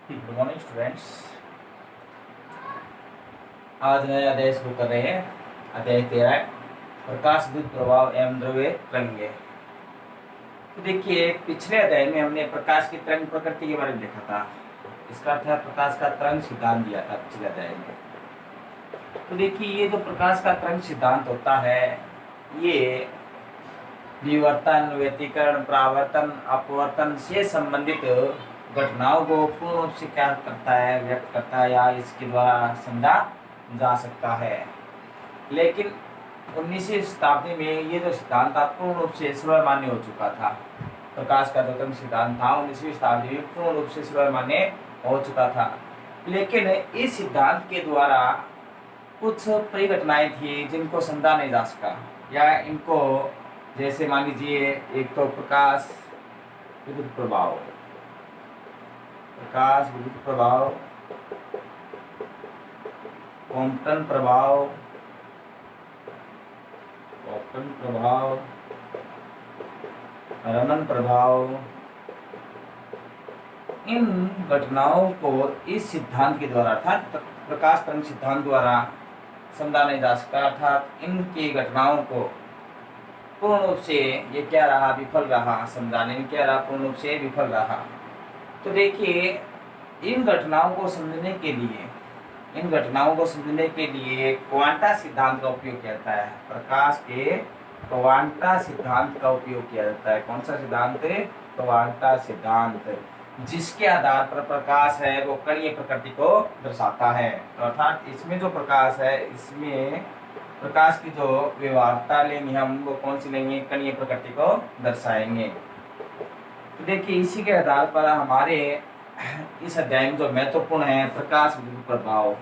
Good morning students. आज नया अध्याय शुरू कर रहे हैं। अध्याय 13 प्रकाश विद्युत प्रभाव एवं द्रव्य तरंगे। तो देखिए, पिछले अध्याय में हमने प्रकाश की तरंग प्रकृति के बारे में देखा था। इसका अर्थ है प्रकाश का तरंग सिद्धांत दिया था पिछले अध्याय में। तो देखिए, ये जो प्रकाश का तरंग सिद्धांत होता है, ये विवर्तन, व्यतिकरण, परावर्तन, अपवर्तन से संबंधित घटनाओं को पूर्ण रूप से क्या करता है, व्यक्त करता है या इसके द्वारा समझा जा सकता है। लेकिन 19वीं शताब्दी में ये जो सिद्धांत था पूर्ण रूप से सर्वमान्य हो चुका था। प्रकाश का जो तरंग सिद्धांत था 19वीं शताब्दी में पूर्ण रूप से सर्वमान्य हो चुका था। लेकिन इस सिद्धांत के द्वारा कुछ परिघटनाएं थी जिनको समझा नहीं जा सका, या इनको जैसे मान लीजिए, एक तो प्रकाश विद्युत प्रभाव, प्रकाश विद्युत प्रभाव, क्वांटम प्रभाव, क्वांटम प्रभाव, रमन प्रभाव, इन घटनाओं को इस सिद्धांत के द्वारा अर्थात प्रकाश तरंग सिद्धांत द्वारा समझा नहीं जा सका। अर्थात इनकी घटनाओं को पूर्ण रूप से ये क्या रहा, विफल रहा, समझाने में क्या रहा, पूर्ण रूप से विफल रहा। तो देखिए, इन घटनाओं को समझने के लिए क्वांटा सिद्धांत का उपयोग किया जाता है। प्रकाश के क्वांटा सिद्धांत का उपयोग किया जाता है। कौन सा सिद्धांत? क्वांटा सिद्धांत, जिसके आधार पर प्रकाश है वो कणीय प्रकृति को दर्शाता है। अर्थात इसमें जो प्रकाश है, इसमें प्रकाश की जो व्यवहारता लेंगे हम, वो कौन सी लेंगे? कणीय प्रकृति को दर्शाएंगे। तो देखिए, इसी के आधार पर हमारे इस अध्याय में जो महत्वपूर्ण है प्रकाश विद्युत प्रभाव,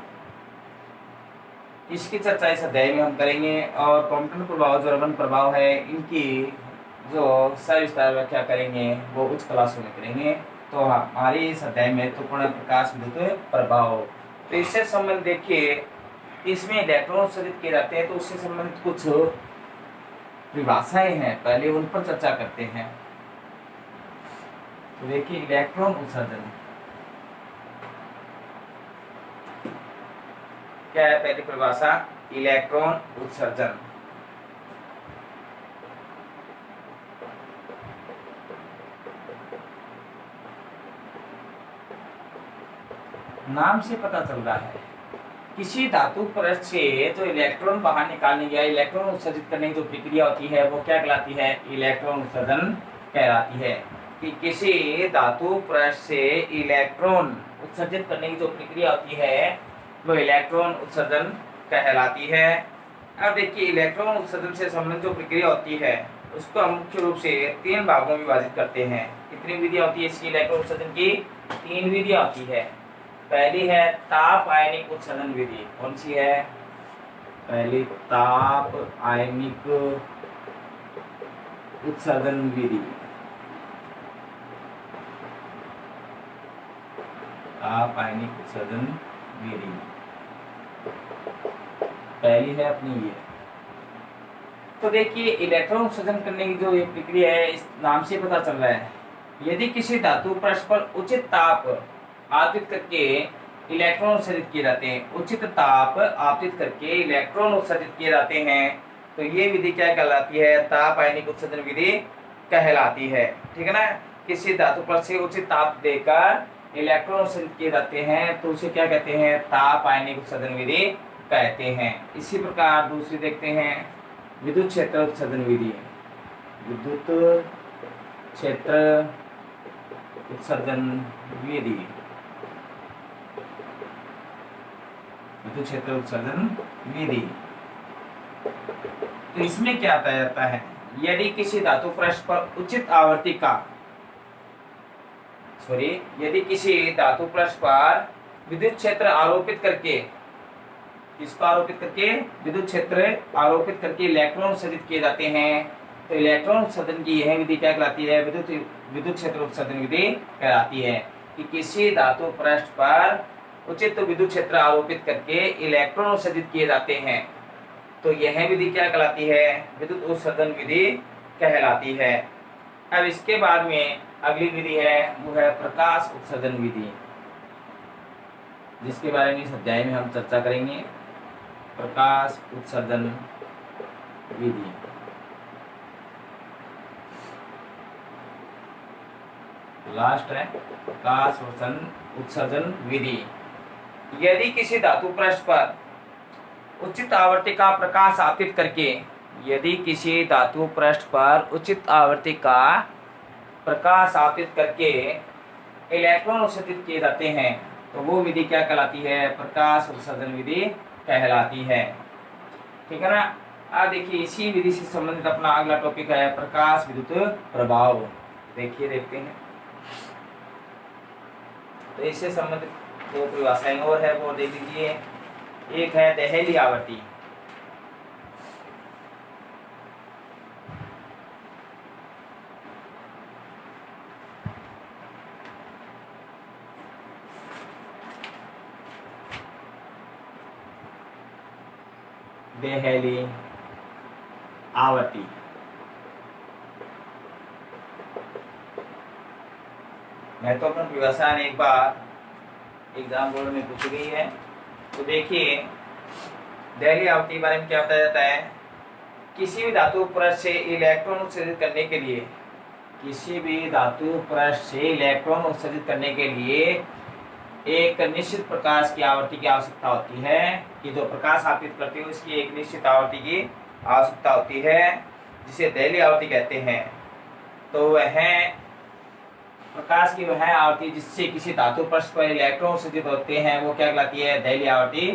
इसकी चर्चा इस अध्याय में हम करेंगे। और क्वांटम प्रभाव, जो रमन प्रभाव है, इनकी जो सविस्तार व्याख्या करेंगे वो उच्च क्लासों में करेंगे। तो हमारे इस अध्याय में महत्वपूर्ण प्रकाश विद्युत प्रभाव। तो इससे संबंधित देखिए, इसमें इलेक्ट्रॉन उत्सर्जित किए जाते हैं, तो उससे संबंधित कुछ परिभाषाएं हैं, पहले उन पर चर्चा करते हैं। तो देखिए, इलेक्ट्रॉन उत्सर्जन क्या है? पहली परिभाषा, इलेक्ट्रॉन उत्सर्जन। नाम से पता चल रहा है, किसी धातु पृष्ठ से जो इलेक्ट्रॉन बाहर निकालने या इलेक्ट्रॉन उत्सर्जित करने की जो प्रक्रिया होती है वो क्या कहलाती है? इलेक्ट्रॉन उत्सर्जन कहलाती है। कि किसी धातु पृष्ठ से इलेक्ट्रॉन उत्सर्जित करने की जो प्रक्रिया होती है वो इलेक्ट्रॉन उत्सर्जन कहलाती है। अब देखिए, इलेक्ट्रॉन उत्सर्जन से संबंधित जो प्रक्रिया होती है उसको हम मुख्य रूप से 3 भागों में विभाजित करते हैं। कितनी विधियां होती है इसकी? इलेक्ट्रॉन उत्सर्जन की 3 विधियां होती है। पहली है ताप आयनिक उत्सर्जन विधि। कौन सी है? पहली ताप आयनिक उत्सर्जन विधि। ताप आयनिक उत्सर्जन विधि पहली है अपनी ये। तो देखिए, इलेक्ट्रॉन उत्सर्जन करने की जो ये प्रक्रिया है, इस नाम से पता चल रहा है, यदि किसी धातु पृष्ठ पर उचित ताप आपतित करके इलेक्ट्रॉन उत्सर्जित किए जाते हैं, उचित ताप आपतित करके इलेक्ट्रॉन उत्सर्जित किए जाते हैं, तो ये विधि क्या कहलाती है? ताप आयनिक उत्सर्जन विधि कहलाती है। ठीक है ना? किसी धातु पृष्ठ से उचित ताप देकर इलेक्ट्रॉन उत्सर्जित किए जाते हैं तो उसे क्या कहते हैं? ताप आयनिक उत्सर्जन विधि कहते हैं। इसी प्रकार दूसरी देखते हैं, विद्युत क्षेत्र उत्सर्जन विधि। विद्युत क्षेत्र उत्सर्जन विधि, विद्युत क्षेत्र उत्सर्जन विधि। तो इसमें क्या बताया जाता है? यदि किसी धातु पृष्ठ पर उचित आवर्ती का यदि किसी धातु पृष्ठ पर विद्युत क्षेत्र आरोपित करके, किसको आरोपित करके? विद्युत क्षेत्र आरोपित करके इलेक्ट्रॉन उत्सर्जित किए जाते हैं, तो इलेक्ट्रॉन उत्सर्जन की यह विधि क्या कहलाती है? विद्युत क्षेत्र उत्सर्जन विधि कहलाती है। कि किसी धातु पृष्ठ पर उचित विद्युत क्षेत्र आरोपित करके इलेक्ट्रॉन उत्सर्जित किए जाते हैं, तो यह विधि क्या कहलाती है? विद्युत उत्सर्जन विधि कहलाती है। अब इसके बाद में अगली विधि है, वो है प्रकाश उत्सर्जन विधि। जिसके बारे में इस अध्याय में हम चर्चा करेंगे, प्रकाश उत्सर्जन विधि। लास्ट है प्रकाश उत्सर्जन विधि। यदि किसी धातु पृष्ठ पर उचित आवर्ती का प्रकाश आपतित करके, यदि किसी धातु पृष्ठ पर उचित आवर्ती का प्रकाश आपतित करके इलेक्ट्रॉन उत्सर्जित किए जाते हैं, तो वो विधि क्या कहलाती है? प्रकाश उत्सर्जन विधि कहलाती है। ठीक है ना। अब देखिए इसी विधि से संबंधित अपना अगला टॉपिक है प्रकाश विद्युत प्रभाव। देखते हैं। तो इससे संबंधित दो परिभाषाएं और है, वो देख लीजिए। एक है देहली आवर्ती, देहली आवर्ती। महत्वपूर्ण परिभाषा एक बार एग्जाम बोर्ड में पूछी गई है। तो देखिए देहली आवर्ती के बारे में क्या बताया जाता है? किसी भी धातु पृष्ठ से इलेक्ट्रॉन उत्सर्जित करने के लिए, किसी भी धातु पृष्ठ से इलेक्ट्रॉन उत्सर्जित करने के लिए एक निश्चित प्रकाश की आवृत्ति की आवश्यकता होती है, कि जो प्रकाश आपतित करती है उसकी एक निश्चित आवृत्ति की आवश्यकता होती है, जिसे देहली आवृत्ति कहते हैं। तो वह प्रकाश की वह आवृत्ति जिससे किसी धातु पृष्ठ पर इलेक्ट्रॉन उत्सर्जित होते हैं, वो क्या कहलाती है? देहली आवृत्ति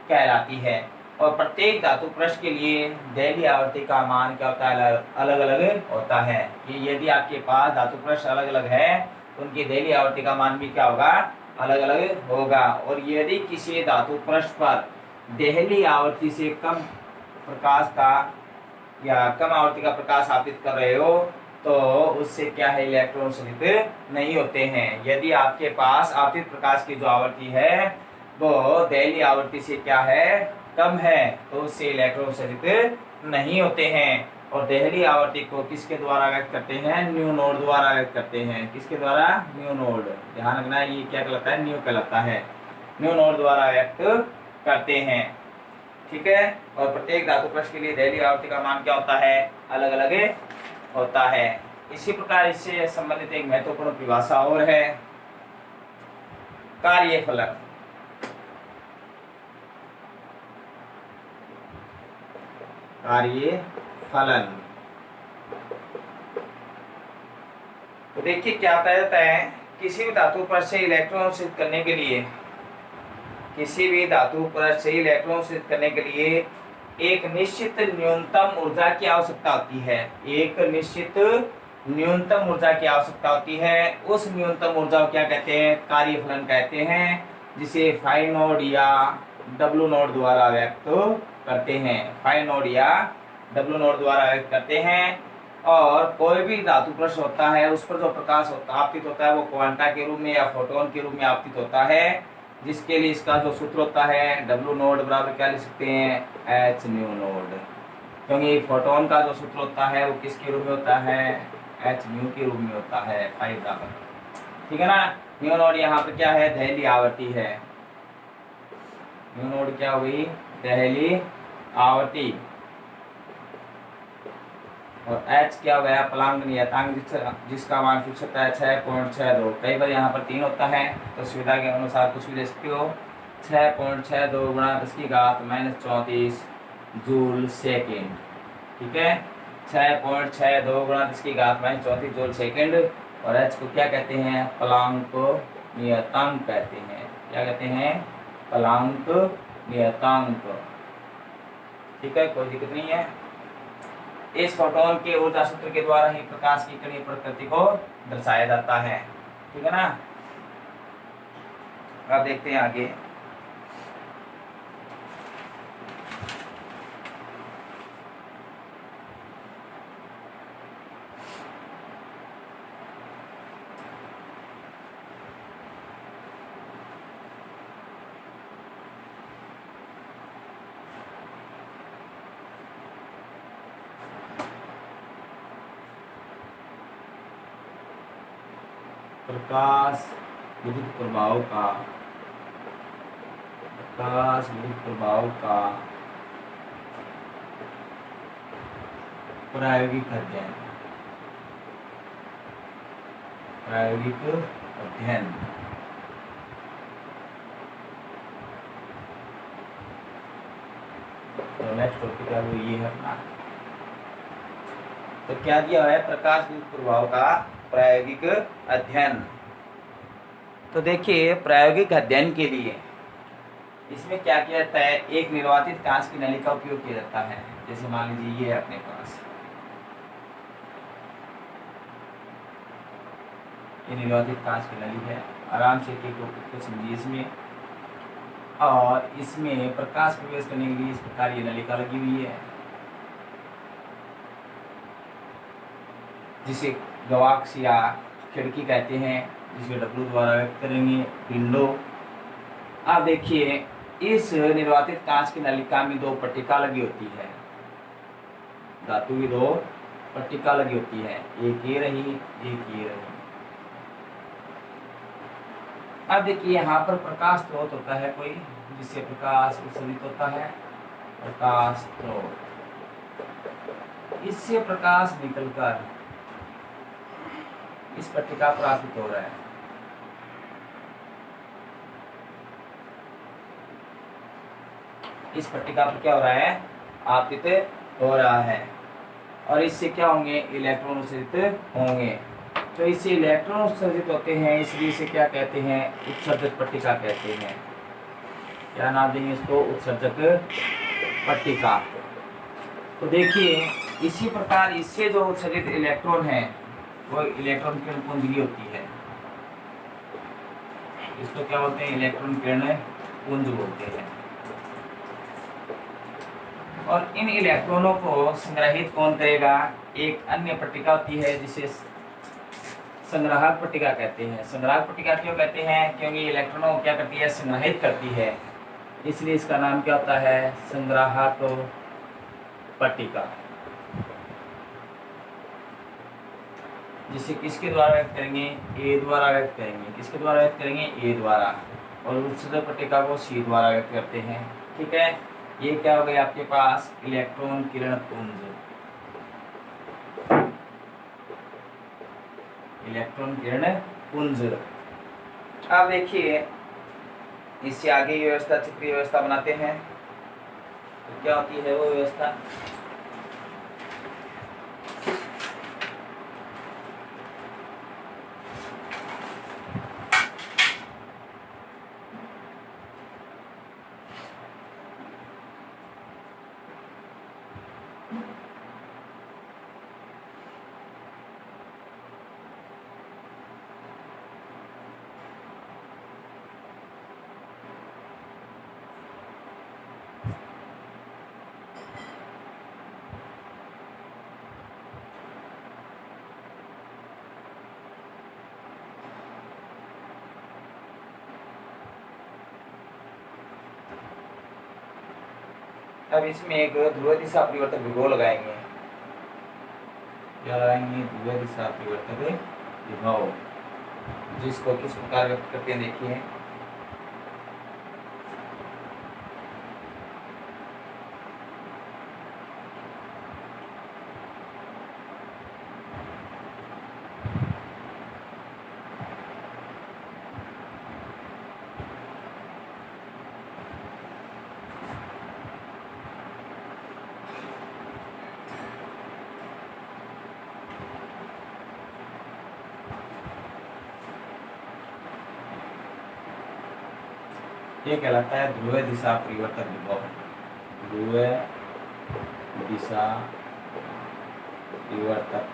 कहलाती है। और प्रत्येक धातु पृष्ठ के लिए देहली आवृत्ति का मान क्या होता है? अलग अलग होता है। कि यदि आपके पास धातु पृष्ठ अलग अलग है तो उनकी देहली आवृत्ति का मान भी क्या होगा? अलग अलग होगा। और यदि किसी धातु पृष्ठ पर देहली आवृत्ति से कम प्रकाश का या कम आवृत्ति का प्रकाश आपतित कर रहे हो, तो उससे क्या है? इलेक्ट्रॉन उत्सर्जित नहीं होते हैं। यदि आपके पास आपतित प्रकाश की जो आवृत्ति है वो देहली आवृत्ति से क्या है? कम है, तो उससे इलेक्ट्रॉन उत्सर्जित नहीं होते हैं। और देहली आवृत्ति को किसके द्वारा व्यक्त करते हैं? न्यू नोड द्वारा व्यक्त करते हैं। किसके द्वारा? New node. ध्यान रखना ये क्या कहलाता है? न्यू कहलाता है। न्यू नोड द्वारा व्यक्त करते हैं। ठीक है। और प्रत्येक धातु पृष्ठ के लिए देहली आवृत्ति का मान क्या होता है? अलग अलग होता है। इसी प्रकार इससे संबंधित एक महत्वपूर्ण परिभाषा और है, कार्यफलन। कार्यफलन। तो देखिए क्या बताया जाता है? किसी भी धातु पृष्ठ से इलेक्ट्रॉन उत्सर्जित करने के लिए, किसी भी धातु पृष्ठ से इलेक्ट्रॉन उत्सर्जित करने के लिए एक निश्चित न्यूनतम ऊर्जा की आवश्यकता होती है। एक निश्चित न्यूनतम ऊर्जा की आवश्यकता होती है। उस न्यूनतम ऊर्जा को क्या कहते हैं? कार्यफलन कहते हैं, जिसे फाई नोड या डब्ल्यू नोड द्वारा व्यक्त करते हैं। फाई नोड या डब्ल्यू नोड द्वारा व्यक्त करते हैं। और कोई भी धातु पृष्ठ होता है उस पर जो प्रकाश आपतित होता है वो क्वांटा के रूप में या फोटोन के रूप में आपतित होता है, जिसके लिए इसका जो सूत्र होता है डब्ल्यू नोड बराबर क्या लिख सकते हैं? H new node. क्योंकि फोटोन का जो सूत्र होता है वो किसके रूप में होता है? एच न्यू के रूप में होता है, फाई बराबर। ठीक है ना। न्यू नोड यहाँ पर क्या है? देहली आवृत्ति है। न्यू नोड क्या हुई? देहली आवृत्ति। और h क्या हुआ? प्लांक नियतांक, जिसका मान फिक्स होता है 6.62। कई बार यहाँ पर 3 होता है, तो सुविधा के अनुसार कुछ भी ले सकते हो। 6.62 गुणा 10⁻⁻34 जूल सेकेंड। ठीक है। 6.62 गुणा 10⁻⁻34 जूल सेकेंड। और h को क्या कहते हैं? प्लांक नियतांक कहते हैं। क्या कहते हैं? प्लांक नियतांक। ठीक है, कोई दिक्कत नहीं है। इस फोटोन के ऊर्जा सूत्र के द्वारा ही प्रकाश की कणीय प्रकृति को दर्शाया जाता है। ठीक है ना। अब देखते हैं आगे। प्रकाश विद्युत प्रभाव का प्रकाश विद्युत प्रभाव का प्रायोगिक अध्ययन। प्रायोगिक अध्ययन तो नेक्स्ट टॉपिक है वो ये है अपना। तो क्या दिया है, प्रकाश विद्युत प्रभाव का प्रायोगिक अध्ययन। तो देखिए प्रायोगिक अध्ययन के लिए इसमें क्या किया जाता है, एक निर्वातित कांच की नली का उपयोग किया जाता है। जैसे मान लीजिए ये है अपने पास, ये निर्वातित कांच की नली है। आराम से एक टॉपिक को समझिए इसमें, और इसमें प्रकाश प्रवेश करने के लिए इस प्रकार ये नलिका लगी हुई है, जिसे गवाक्स या खिड़की कहते हैं, जिसे डब्लू द्वारा व्यक्त करेंगे विंडो। अब देखिए इस निर्वातित कांच की नलिका में दो पट्टिका लगी होती है, धातु की दो पट्टिका लगी होती है, एक ये रही एक ये रही। अब देखिए यहाँ पर प्रकाश स्रोत होता है कोई, जिससे प्रकाश उत्सर्जित होता है, प्रकाश स्रोत। इससे प्रकाश निकलकर इस पट्टिका पर आपतित हो रहा है। इस पट्टिका पर क्या हो रहा है, आपतित हो रहा है, और इससे क्या होंगे, इलेक्ट्रॉन उत्सर्जित होंगे। तो इससे इलेक्ट्रॉन उत्सर्जित होते हैं, इसलिए इसे क्या कहते हैं, उत्सर्जक पट्टिका कहते हैं। क्या नाम देंगे इसको, उत्सर्जक पट्टिका। तो देखिए इसी प्रकार इससे जो उत्सर्जित इलेक्ट्रॉन है वो इलेक्ट्रॉन किरण पुंज होती है। इसको क्या बोलते हैं, इलेक्ट्रॉन किरण पुंज बोलते हैं। और इन इलेक्ट्रॉनों को संग्रहित कौन करेगा, एक अन्य पट्टिका होती है जिसे संग्राहक पट्टिका कहते हैं। संग्राहक पट्टिका क्यों कहते हैं, क्योंकि इलेक्ट्रॉनों को क्या करती है, संग्रहित करती है, इसलिए इसका नाम क्या होता है, संग्राहक पट्टिका। जिसे किसके द्वारा व्यक्त करेंगे, ए द्वारा व्यक्त करेंगे। किसके द्वारा व्यक्त करेंगे, ए द्वारा। और उत्सर्जक पट्टिका को सी द्वारा व्यक्त करते हैं। ठीक है, ये क्या हो गया आपके पास, इलेक्ट्रॉन किरण पुंज। इलेक्ट्रॉन किरण पुंज। अब देखिए इससे आगे व्यवस्था, चक्रीय व्यवस्था बनाते हैं। तो क्या होती है वो व्यवस्था, अब इसमें एक ध्रुव दिशा परिवर्तक विभव लगाएंगे। क्या लगाएंगे, ध्रुव दिशा परिवर्तक विभव, जिसको किस प्रकार व्यक्त करते हैं देखिए। ये कहलाता है ध्रुव दिशा परिवर्तक विभव। ध्रुव दिशा परिवर्तक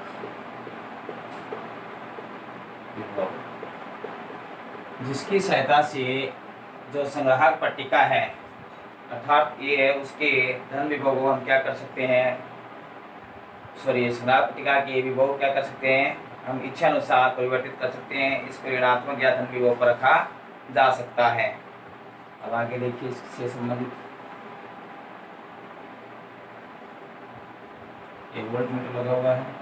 विभव, जिसकी सहायता से जो संग्राहक पट्टिका है अर्थात ये है, उसके धन विभव को हम क्या कर सकते हैं, सॉरी संग्राहक पट्टिका के विभव क्या कर सकते हैं, हम इच्छा अनुसार परिवर्तित कर सकते हैं। इसको ऋणात्मक या धन विभव पर रखा जा सकता है। अब आगे देखिए इससे संबंधित एक वोल्टमीटर लगा हुआ है।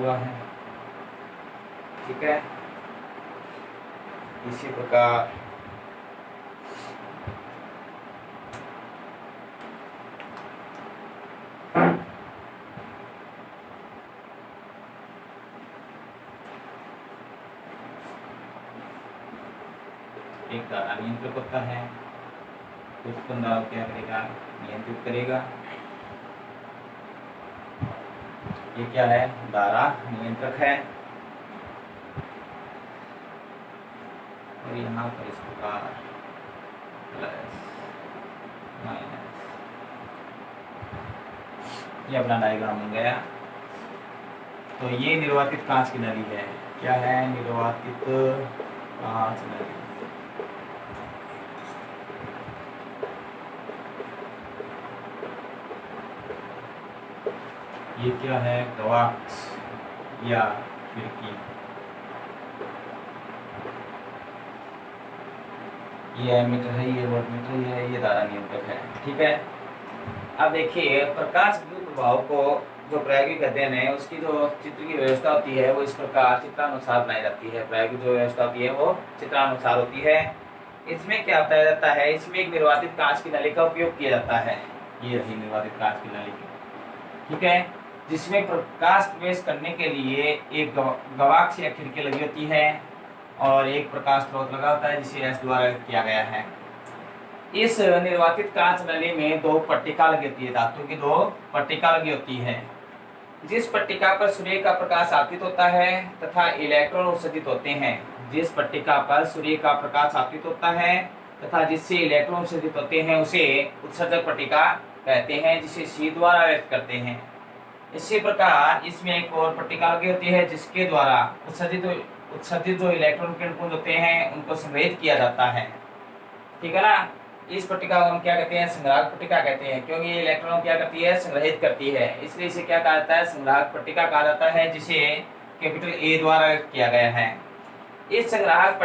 हुआ है। ठीक है, इसी प्रकार एक धारा नियंत्रक होता है, उत्पन्न धारा क्या करेगा, नियंत्रित करेगा। ये क्या है, धारा नियंत्रक है। और यहाँ पर इस प्रकार प्लस माइनस, ये अपना डायग्राम बन गया। तो ये निर्वातित कांच की नली है। क्या है, निर्वातित कांच नली। ये क्या है, गवाक्स या खिड़की। ये एमीटर है, ये वोल्टमीटर है, ये धारा नियंत्रक है। ठीक है, अब देखिए प्रकाश विद्युत प्रभाव को जो प्रायोगिक अध्ययन है उसकी जो चित्र की व्यवस्था होती है वो इस प्रकार चित्रानुसार बनाई जाती है। प्रायोगिक जो व्यवस्था होती है वो चित्रानुसार होती है। इसमें क्या बताया जाता है, इसमें एक निर्वातित कांच की नली का उपयोग किया जाता है। ये रही निर्वातित कांच की नली। ठीक है, जिसमें प्रकाश प्रवेश करने के लिए एक गवाक्स या खिड़की लगी होती है और एक प्रकाश स्रोत लगा होता है जिसे एस द्वारा किया गया है। इस निर्वातित कांच नली में दो पट्टिका लगी होती है, धातु की दो पट्टिका लगी होती है। जिस पट्टिका पर सूर्य का प्रकाश आपतित होता है तथा इलेक्ट्रॉन उत्सर्जित होते हैं, जिस पट्टिका पर सूर्य का प्रकाश आपतित होता है तथा जिससे इलेक्ट्रॉन उत्सर्जित होते हैं उसे उत्सर्जक पट्टिका कहते हैं, जिसे सी द्वारा व्यक्त करते हैं। इसी प्रकार इसमें एक और पट्टिका लगी होती है जिसके द्वारा उत्सर्जित जो इलेक्ट्रॉन किरण पुंज होते हैं उनको संग्रहित किया जाता है। ठीक है ना, इस पट्टिका को हम क्या कहते हैं, संग्राहक पट्टिका कहते हैं, क्योंकि ये इलेक्ट्रॉन क्या करती है, संग्रहित करती है, इसलिए इसे क्या कहा जाता है, संग्राहक पट्टिका कहा जाता है, जिसे कैपिटल ए द्वारा किया गया है। इस संग्राहक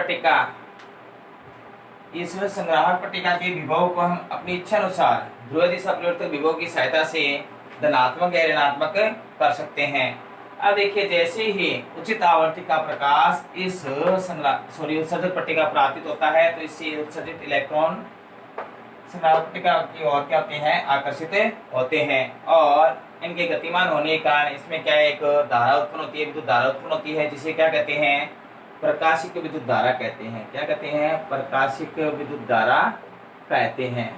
पट्टिका के विभव को हम अपनी इच्छा अनुसार ध्रुव दिशा परिवर्तक विभव की सहायता से धनात्मक या ऋणात्मक कर सकते हैं। अब देखिए, जैसे ही उचित आवर्ती का प्रकाश इस उत्सर्जक पट्टिका पर आपतित होता है तो इससे उत्सर्जित इलेक्ट्रॉन संग्राहक पट्टिका की ओर क्या होते हैं, आकर्षित होते हैं और इनके गतिमान होने के कारण इसमें क्या है, एक धारा उत्पन्न होती है, विद्युत धारा उत्पन्न होती है, जिसे क्या कहते हैं, प्रकाशिक विद्युत धारा कहते हैं। क्या कहते हैं, प्रकाशिक विद्युत धारा कहते हैं।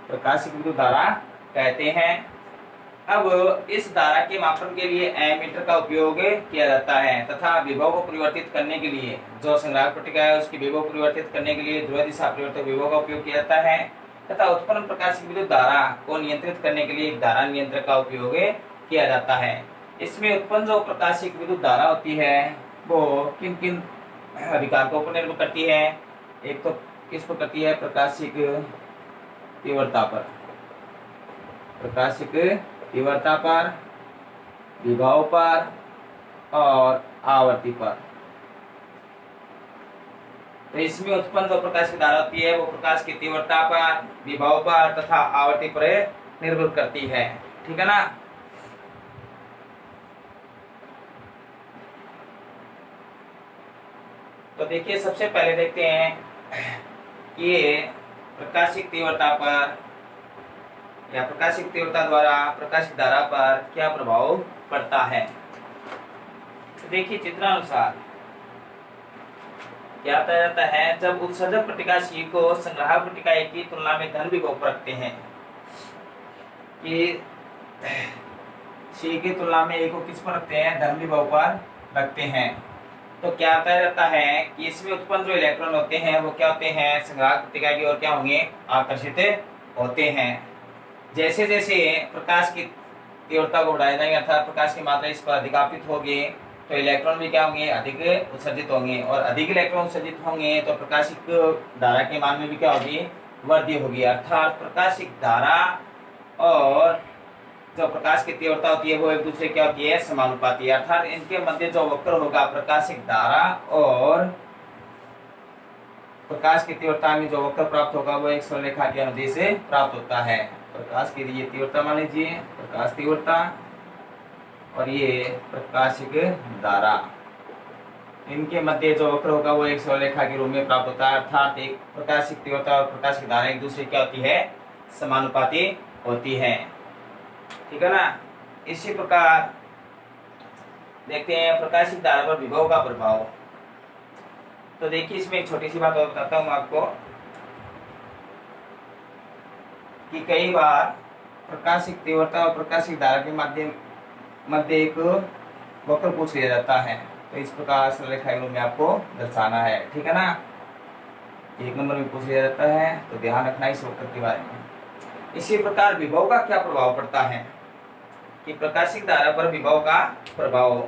प्रकाशिक विद्युत धारा कहते हैं। अब इस धारा के मापन के लिए एमीटर का उपयोग किया जाता है तथा विभव को परिवर्तित करने के लिए जो संग्राहक पट्टिका है उसकी विभव परिवर्तित करने के लिए ध्रुव दिशा परिवर्तक विभव का उपयोग किया जाता है तथा उत्पन्न प्रकाशिक विद्युत धारा को नियंत्रित करने के लिए एक धारा नियंत्रक का उपयोग किया जाता है। इसमें उत्पन्न जो प्रकाशिक विद्युत धारा होती है वो किन किन अधिकारकों पर निर्भर करती है। एक तो किस पर करती है, प्रकाशिक तीव्रता पर, प्रकाशिक तीव्रता पर, विभव पर और आवर्ती पर। तो इसमें उत्पन्न जो प्रकाश की धारा होती है वो प्रकाश की तीव्रता पर, विभव पर तथा आवर्ती पर निर्भर करती है। ठीक है ना। तो देखिए, सबसे पहले देखते हैं कि ये प्रकाशिक तीव्रता पर या प्रकाशिक तीव्रता द्वारा प्रकाशिक धारा पर क्या प्रभाव पड़ता है। तो देखिए, चित्रानुसार क्या बताया जाता है, जब उत्सर्जक पट्टिका सी को संग्राहक पट्टिका ए की तुलना में धन विभव पर रखते हैं कि सी की तुलना में ए को किस पर रखते हैं, धन विभव पर रखते हैं, तो क्या बताया जाता है कि इसमें उत्पन्न जो इलेक्ट्रॉन होते हैं वो क्या होते हैं, संग्राहक पट्टिका की ओर क्या होंगे, आकर्षित होते हैं। जैसे जैसे प्रकाश की तीव्रता को बढ़ाया जाएगा अर्थात प्रकाश की मात्रा इस पर अधिक आपतित होगी तो इलेक्ट्रॉन भी क्या होंगे, अधिक उत्सर्जित होंगे और अधिक इलेक्ट्रॉन उत्सर्जित होंगे तो प्रकाशिक धारा के मान में भी क्या होगी, वृद्धि होगी। अर्थात प्रकाशिक धारा और जो प्रकाश की तीव्रता होती है वो एक दूसरे क्या होती है, समानुपाती है। अर्थात इनके मध्य जो वक्र होगा प्रकाशिक धारा और प्रकाश की तीव्रता में जो वक्र प्राप्त होगा वो एक सरल रेखा के अनुदेश से प्राप्त होता है। प्रकाश की ये तीव्रता मान लीजिए, प्रकाश तीव्रता, और ये प्रकाशिक धारा। इनके मध्य जो वक्र होगा वो एक सरलरेखा के रूप में प्राप्त होता है, अर्थात एक प्रकाशिक तीव्रता और प्रकाशिक धारा एक दूसरे क्या होती है, समानुपाती होती है। ठीक है ना। इसी प्रकार देखते हैं प्रकाशिक धारा पर विभव का प्रभाव। तो देखिए इसमें एक छोटी सी बात और बताता हूँ आपको कि कई बार प्रकाशिक तीव्रता और प्रकाशिक धारा के मध्य एक वक्र पूछ लिया जाता है। तो इस प्रकार सरलरेखा के रूप में आपको दर्शाना है। ठीक है ना। 1 नंबर में पूछ लिया जाता है, तो ध्यान रखना इस वक्र के बारे में। इसी प्रकार विभव का क्या प्रभाव पड़ता है कि प्रकाशिक धारा पर विभव का प्रभाव।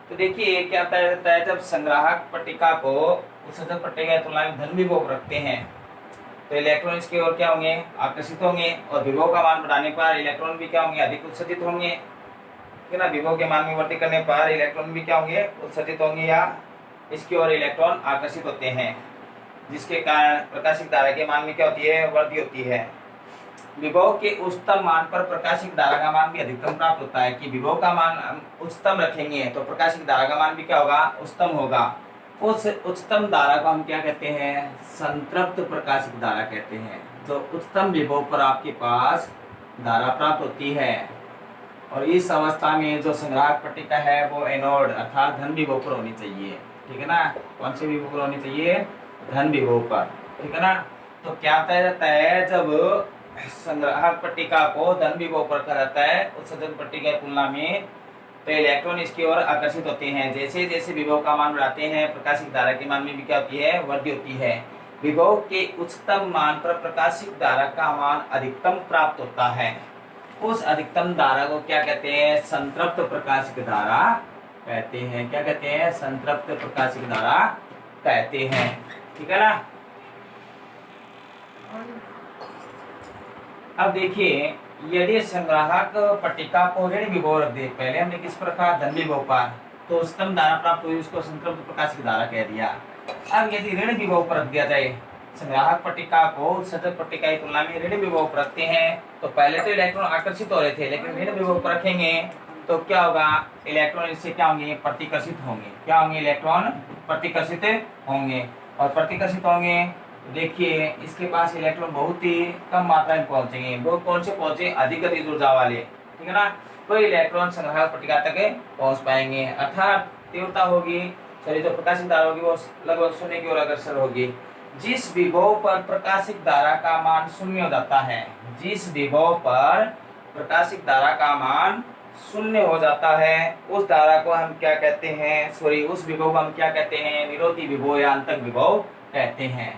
तो देखिए क्या होता है, जब संग्राहक पट्टिका को उत्सर्जक पट्टिका की तुलना में धन विभव रखते हैं तो इलेक्ट्रॉन इसकी ओर क्या होंगे, आकर्षित होंगे, और विभव का मान बढ़ाने पर इलेक्ट्रॉन भी क्या होंगे, अधिक उत्सर्जित होंगे। ठीक है ना। विभव के मान में वृद्धि करने पर इलेक्ट्रॉन भी क्या होंगे, उत्सर्जित होंगे या इसकी ओर इलेक्ट्रॉन आकर्षित होते हैं, जिसके कारण प्रकाशिक धारा के मान में क्या होती है, वृद्धि होती है। विभव के उच्चतम मान पर प्रकाशिक धारा का मान भी अधिकतम प्राप्त होता है कि विभव का मान उच्चतम रखेंगे तो प्रकाशिक धारा का मान भी क्या होगा, उच्चतम होगा। उस उच्चतम धारा को हम क्या कहते हैं, संतृप्त प्रकाशिक धारा कहते हैं। जो उच्चतम विभव पर आपके पास धारा प्राप्त होती है, और इस अवस्था में जो संग्राहक पट्टिका है वो एनोड अर्थात धन विभव पर होनी चाहिए। ठीक है ना। कौन से विभव पर होनी चाहिए, धन विभव पर। ठीक है ना। तो क्या बताया जाता है, जब संग्राहक पट्टिका को धन विभव पर रखा जाता है उत्सर्जक पट्टिका की तुलना में, तो इलेक्ट्रॉन इसकी ओर आकर्षित होते हैं। जैसे जैसे विभव का मान बढ़ाते हैं प्रकाशिक धारा के मान में भी क्या होती है, वृद्धि होती है। विभव के उच्चतम मान पर प्रकाशिक धारा का मान अधिकतम प्राप्त होता है। उस अधिकतम धारा को क्या कहते हैं, संतृप्त प्रकाशिक धारा कहते हैं। क्या कहते हैं, संतृप्त प्रकाशिक धारा कहते हैं। ठीक है ना। अब देखिए यदि संग्राहक पट्टिका को ऋण विभव रख दे, पहले हमने किस प्रकार धन विभव पर, तो उच्चतम धारा प्राप्त हुई, उसको संतृप्त प्रकाशिक धारा कह दिया। अब यदि ऋण विभव पर रख दिया जाए, संग्राहक पट्टिका को उत्सर्जक पट्टिका की तुलना में ऋण विभव पर रखते हैं, तो पहले तो इलेक्ट्रॉन आकर्षित हो रहे थे, लेकिन ऋण विभव पर रखेंगे तो क्या होगा, इलेक्ट्रॉन इससे क्या होंगे, प्रतिकर्षित होंगे। क्या होंगे, इलेक्ट्रॉन प्रतिकर्षित होंगे, और प्रतिकर्षित होंगे देखिए इसके पास इलेक्ट्रॉन बहुत ही कम मात्रा में पहुंचेंगे। वो कौन से पहुंचे, अधिक गतिज ऊर्जा वाले। ठीक है ना। तो इलेक्ट्रॉन संग्राहक पट्टिका तक पहुंच पाएंगे, अर्थात तीव्रता होगी, सॉरी जो प्रकाशिक धारा होगी वो लगभग शून्य की ओर अग्रसर होगी। जिस विभव पर प्रकाशिक धारा का मान शून्य हो जाता है, जिस विभव पर प्रकाशिक धारा का मान शून्य हो जाता है, उस धारा को हम क्या कहते हैं, सॉरी उस विभव को हम क्या कहते हैं, निरोधी विभव या अंतक विभव कहते हैं।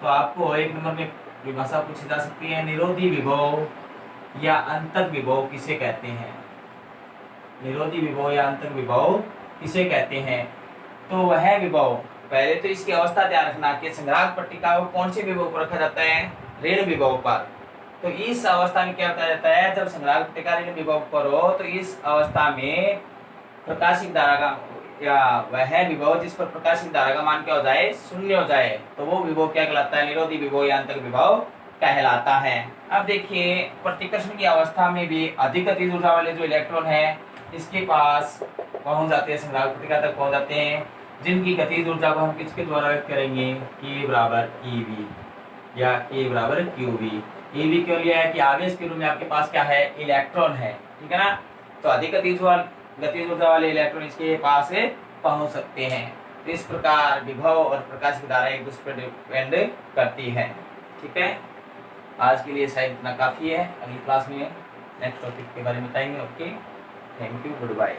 तो आपको 1 नंबर में परिभाषा पूछी जा सकती है, निरोधी विभव या अंतक विभव किसे कहते हैं, निरोधी विभव या अंतक विभव किसे कहते हैं। तो वह विभव, पहले तो इसकी अवस्था ध्यान रखना कि संग्राहक पट्टिका को कौन से विभव पर रखा जाता है, ऋण विभव पर। तो इस अवस्था में क्या होता जाता है, जब संग्राहक पट्टिका ऋण विभव पर हो तो इस अवस्था में प्रकाशिक धारा का या वह विभव जिस पर प्रकाशिक धारा का मान क्या हो जाए, शून्य हो जाए, तो वो विभव क्या कहलाता है, निरोधी विभव या अंतक विभव कहलाता है। अब देखिए प्रतिकर्षण की अवस्था में भी अधिक गतिज ऊर्जा वाले जो इलेक्ट्रॉन है इसके पास पहुंच जाते हैं, संग्राहक पट्टिका तक पहुंच जाते हैं, जिनकी गतिज ऊर्जा को हम किसके द्वारा व्यक्त करेंगे, K बराबर EV या K बराबर QV। EV क्यों लिया है कि आवेश के रूप में आपके पास क्या है, इलेक्ट्रॉन है। ठीक है ना। तो अधिक गतिज ऊर्जा वाले इलेक्ट्रॉन इसके पास पहुंच सकते हैं। तो इस प्रकार विभव और प्रकाशिक धारा एक दूसरे पर डिपेंड करती है। ठीक है। आज के लिए शायद इतना काफी है, अगली क्लास में नेक्स्ट टॉपिक के बारे में बताएंगे। Okay, thank you, good bye.